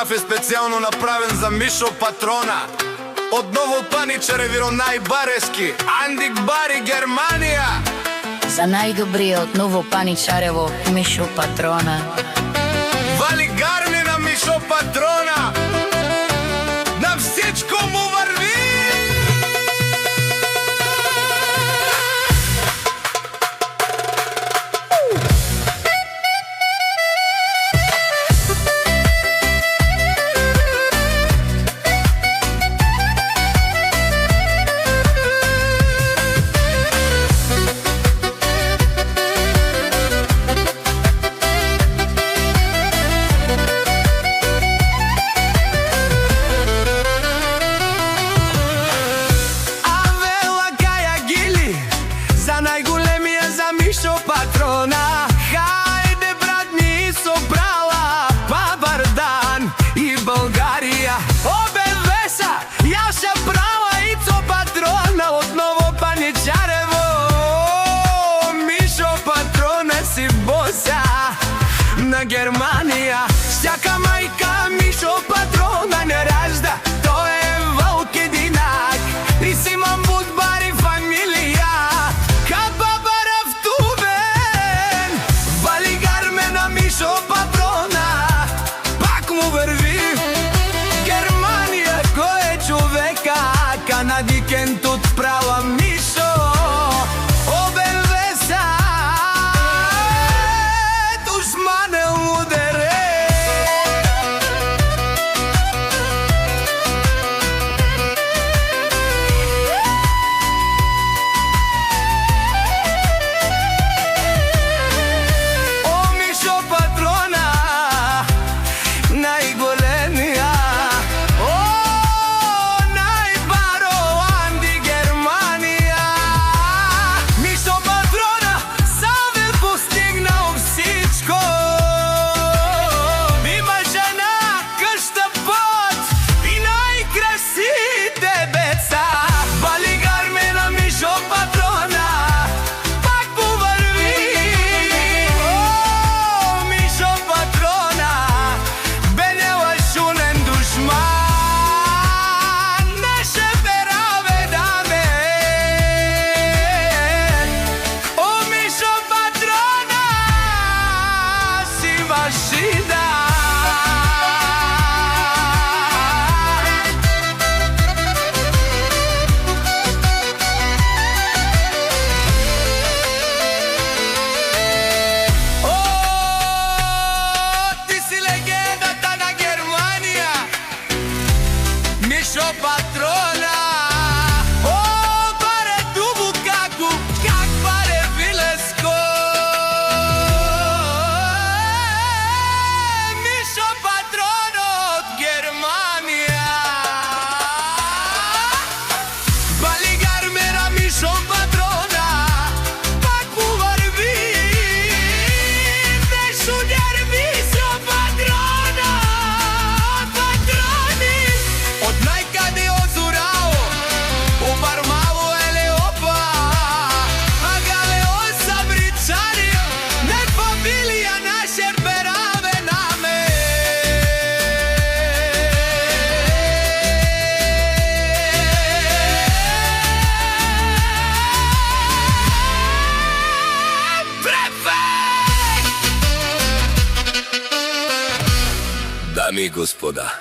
кафе специјално направен за Мишо Патрона. Од Ново Паничаре Виронај Барески, Андик Бари, Германија. За најдобриот Ново Паничарево Мишо Патрона. Вали гарни на Мишо Патрона. На всичко му върви. Мишо Патрона, хајде брат ми собрала Павардан и Българија. Обе веса, ја ша права и цо Патрона од Ново Паничарево. Мишо Патрона си боса на Германија. Всяка мајка Мишо Патрона не ражда, тој е вълк единак. И си имам будбари фамилија. Мишо Патрона, пак му върви. Германија, кој е човека, канадикентот права Мишо. Обен веса, душманел мудере. Мишо Патрона, о, баре дубу како, как баре вилеско. Мишо Патрона од Германија. Бали гармера Мишо Патрона, пак му върви. Дешу нерви со Патрона, Патрони. Од најкаде озурао, у Бармало еле опа, а галео сабричари, не фамилија наше пераве наме. Дами и господа,